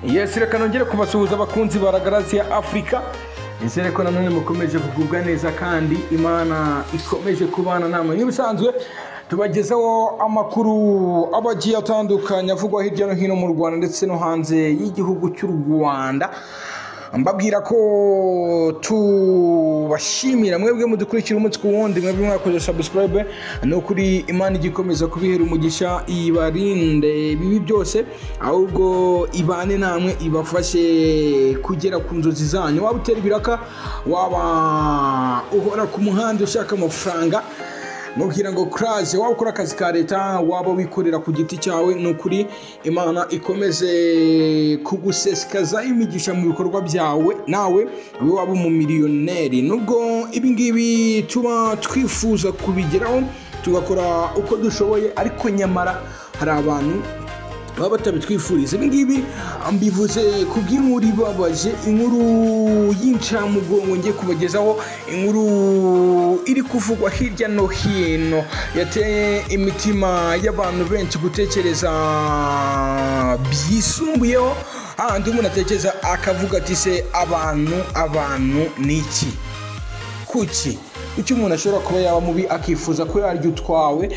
Yes, reka nongere kubasuhuza abakunzi baragarasi ya Afrika. Nizere ko nanone mukomeje kugubwa neza kandi Imana ikomeje kubana namwe. Nk'ibisanzwe tubagezaho amakuru abagiye atandukanye avugwa hirya no hino mu Rwanda ndetse no hanze y'igihugu cy'u Rwanda. Mbabwira ko tubashimira mwebwe mudukurikira umunsi ku wundi, mwebwe mwakoze subscribe, no kuri Imana igikomeza kubihera umugisha ibarinde bibi byose, ahubwo ibane namwe ibafashe kugera ku nzozi zanyu. Waba utera ibiraka, waba uhora ku muhanda ushaka amafaranga, mubwira ngo crash, waba ukora akazi ka leta, waba wikorera ku giti cyawe, nukuri Imana ikomeze kugusesekaza imigisha mu bikorwa byawe, nawe waba umumiliyoneri. Nubwo ibi ngibi tuba twifuza kubigeraho tugakora uko dushoboye, ariko nyamara hari abantu baba batabitwifuriza. Ibi ngibi mbivuze kubw'inkuru ibabaje, inkuru y'incamugongo ngiye kubagezaho, inkuru iri kuvugwa hirya no hino yateye imitima y'abantu benshi gutekereza byisumbuyeho, handi umuntu atekereza akavuga ati se abantu ni iki? Kuki umuntu ashobora kuba yaba mubi akifuza ko yaryo utwawe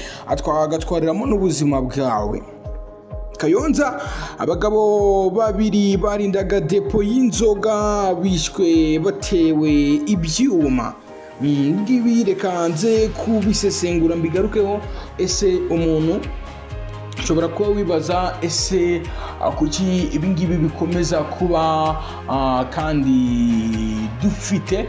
agatwariramo n'ubuzima bwawe? Kayonza, abagabo babiri barindaga Dèpo y'inzoga bishwe batewe ibyuma. Ngibi reka nze kubisesengura mbigarukeho. Ese umuntu ushobora kuba wibaza, ese kuki ibi ngibi bikomeza kuba kandi dufite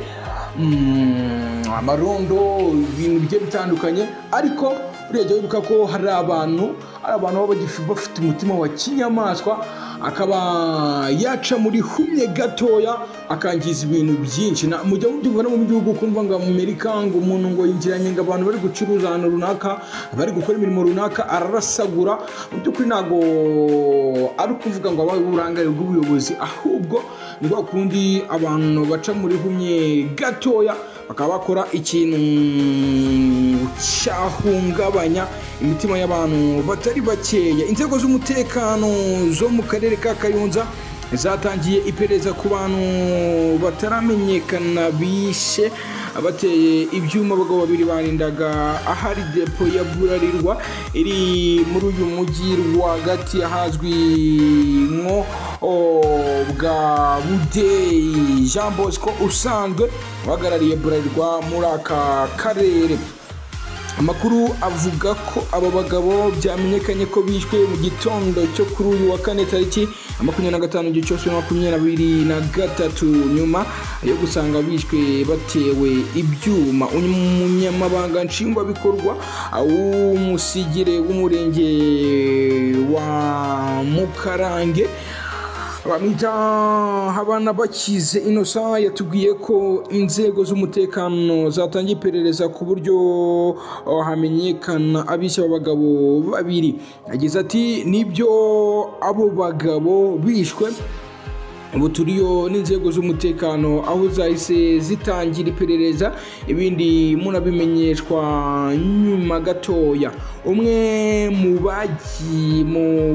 amarondo, ibintu bigiye bitandukanye, ariko urebye wibuka ko hari abantu baba bafite umutima wa kinyamaswa, akaba yaca muri humye gatoya akangiza ibintu byinshi. Mujya mubyumva mu gihugu kumva ngo Amerika ngo umuntu ngo yinjiranye ngo abantu bari gucuruza ahantu runaka, bari gukora imirimo runaka, ararasagura. Mu by'ukuri ntabwo ari ukuvuga ngo abaye uburangare bw'ubuyobozi, ahubwo ni kwa kundi abantu baca muri humye gatoya bakaba bakora ikintu cyahungabanya imitima y'abantu batari bakeya. Inzego z'umutekano zo mu karere ka Kayonza zatangiye iperereza ku bantu bataramenyekana bishe bateye ibyuma abagabo babiri barindaga ahari Dèpo ya Burarirwa iri muri uyu mujyi rwagati ahazwi nko bwa Budeyi. Jean Bosco usanzwe uhagarariye Burarirwa muri aka karere. Amakuru avuga ko aba bagabo byamenyekanye ko bishwe mu gitondo cyo kuri uyu wa kane tariki 25 Gicurasi 2023 nyuma yo gusanga bishwe batewe ibyuma. Umunyamabanga nshingwabikorwa w'umusigire w'umurenge wa Mukarange bamita habana bakize Innocent yatubwiye ko inzego z'umutekano zatangiye iperereza ku buryo hamenyekana abishe abagabo babiri. Yagize ati nibyo abo bagabo bishwe, ubu turiyo n'inzego z'umutekano aho zahise zitangira iperereza, ibindi munabimenyeshwa nyuma gatoya. Umwe mu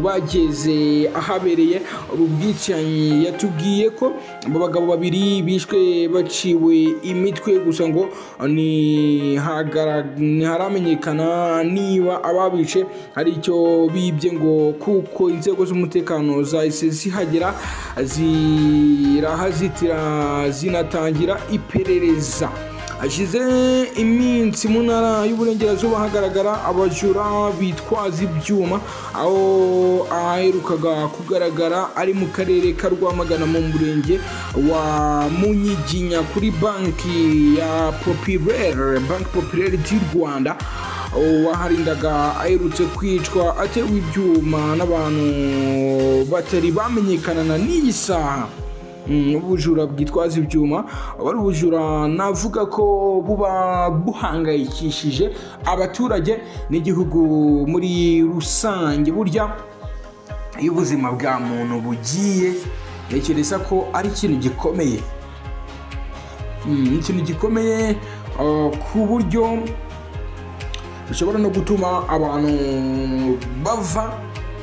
bageze ahabereye ubu bwicanyi yatubwiye ko abo bagabo babiri bishwe baciwe imitwe, gusa ngo ntiharamenyekana niba ababice hari icyo bibye, ngo kuko inzego z'umutekano zahise zihagera zirahazitira zinatangira iperereza. Hashize iminsi mu ntara y'uburengerazuba hagaragara abajura bitwaza ibyuma, aho aherukaga kugaragara ari mu karere ka Rwamagana mu murenge wa Munyiginya kuri banki ya Banki Populaire du Rwanda. Waharindaga aherutse kwicwa atewe ibyuma n'abantu batari bamenyekana n'iyi saha. Ubujura bwitwaza ibyuma ari ubujura navuga ko buba buhangayikishije abaturage n'igihugu muri rusange. Burya iyo ubuzima bwa muntu bugiye, ntekereza ko ari ikintu gikomeye, ku buryo bishobora no gutuma abantu bava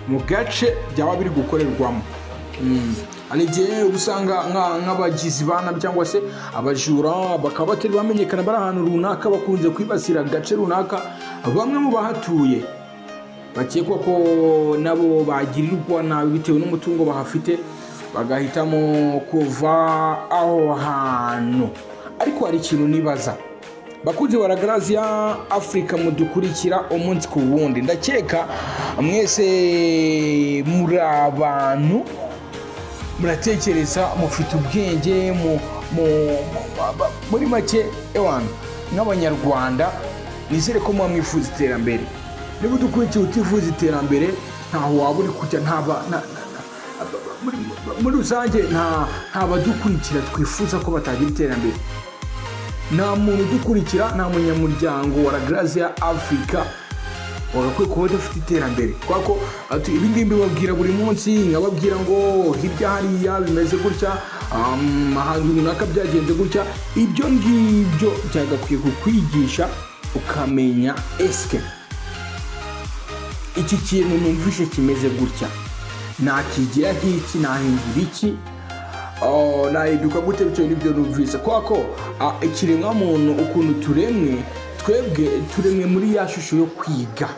mu gace byaba biri gukorerwamo. hari igihe usanga nk'abagizi ba nabi cyangwa se abajura bakaba batari bamenyekana bari ahantu runaka bakunze kwibasira agace runaka, bamwe mu bahatuye bakekwa ko nabo bagirirwa nabi bitewe n'umutungo bahafite bagahitamo kuva aho hantu. Ariko hari ikintu nibaza, bakunze baragaraziya Afrika mudukurikira umunsi ku wundi, ndakeka mwese muri abantu muratekereza, mufite ubwenge, muri make ewana nk'abanyarwanda nizere ko mwifuza iterambere. Niba udukurikiye utifuza iterambere ntaho waba uri kujya, muri rusange nta badukurikira twifuza ko batagira iterambere. Nta muntu udukurikira, nta munyamuryango wa Ragaraziya Afrika wagakwiye kuba udafite iterambere, kubera ko ibi ngibi babwira buri munsi, nkababwira ngo hirya hariya bimeze gutya, ahantu runaka byagenze gutya. Ibyo ngibyo byagakwiye kukwigisha ukamenya eske iki kintu numvishe kimeze gutya nakigira nk'iki, nahindura iki, nahinduka gute bitewe n'ibyo numvise. Kubera ko ikiremwa muntu ukuntu twebwe turemwe muri ya shusho yo kwiga.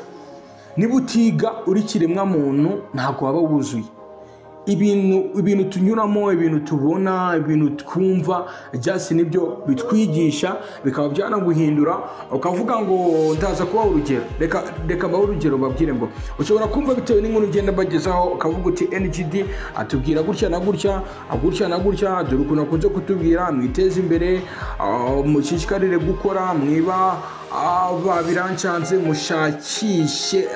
Niba utiga uri kiremwa muntu ntabwo waba wuzuye. Ibintu tunyuramo, ibintu tubona, ibintu twumva, just nibyo bitwigisha, bikaba byanaguhindura ukavuga ngo ndaza kuba urugero. Reka mbaho urugero babwire ngo ushobora kumva bitewe n'inkuru ugenda bagezaho ukavuga uti NGD atubwira gutya na gutya, gutya na gutya, dore ukuntu akunze kutubwira mwiteze imbere, mushishikarire gukora, mwiba biranchanze mushakishe,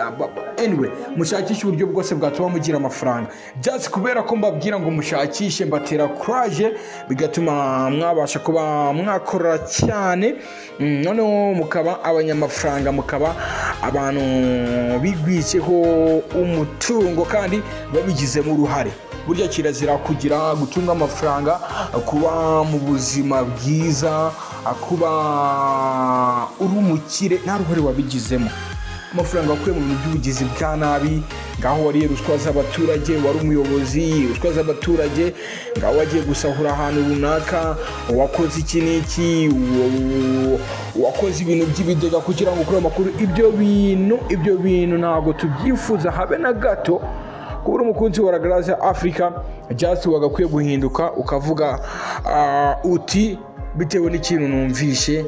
anyway mushakishe uburyo bwose bwatuma mugira amafaranga. Just kubera ko mbabwira ngo mushakishe mbatera courage, bigatuma mwabasha kuba mwakora cyane, noneho mukaba abanyamafaranga, mukaba abantu bigwiceho umutungo kandi babigizemo uruhare. Burya kirazira kugira gutunga amafaranga, kuba mu buzima bwiza, kuba uri umukire nta ruhare wabigizemo. Amafaranga wakuye mu bintu by'ubugizi bwa nabi, ngaho wariye ruswa z'abaturage, wari umuyobozi, ruswa z'abaturage, ngaho wagiye gusahura ahantu runaka, wakoze iki n'iki, wakoze ibintu by'ibidega kugira ngo ukore amakuru. Ibyo bintu ntabwo tubyifuza habe na gato. Kuba umukunzi wa Ragaraziya Afrika, just wagakwiye guhinduka ukavuga uti bitewe n'ikintu numvishe,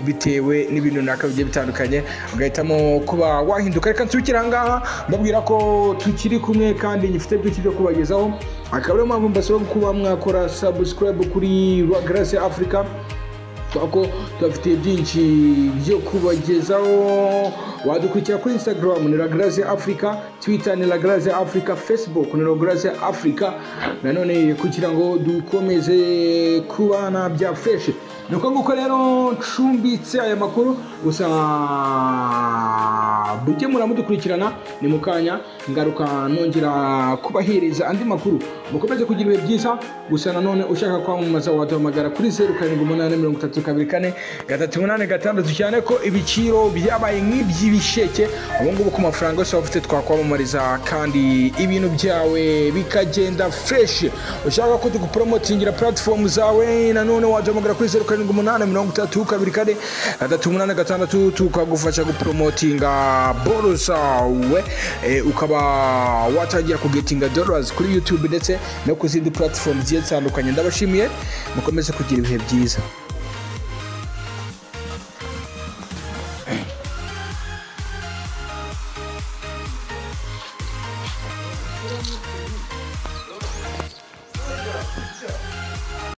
bitewe n'ibintu naka bigiye bitandukanye, ugahitamo kuba wahinduka. Reka nsubikira ngaha mbabwira ko tukiri kumwe kandi nyifite byinshi byo kubagezaho. Akaba ariyo mpamvu mbasaba kuba mwakora subscribe kuri Ragaraziya Afrika, kuko tubafite byinshi byo kubagezaho. Wadukurikira kuri Instagram ni Ragaraziya Afrika, Twitter ni Ragaraziya Afrika, Facebook ni Ragaraziya Afrika. Nanone kugira ngo dukomeze kubana bya fresh, nuko nguko rero ncumbitse aya makuru. Gusa bujye muramudukurikirana, ni mukanya ngaruka nongera kubahereza andi makuru. Mukomeze kugira ibihe byiza. Gusa nanone ushaka kwamamaza waduhamagara kuri 07833388 cyane ko ibiciro byabaye nk'iby'ibisheke ubu ngubu ku mafaranga yose ufite twakwamamariza kandi ibintu byawe bikagenda fresh. Ushaka ko tugupromotingira platform zawe, nanone waduhamagara kuri 07833388 tukagufasha gupromotinga boro zawe, ukaba watangira kugetinga dollars kuri YouTube ndetse no ku zindi platform zigiye zitandukanye. Ndabashimiye, mukomeze kugira ibihe byiza. Gracias.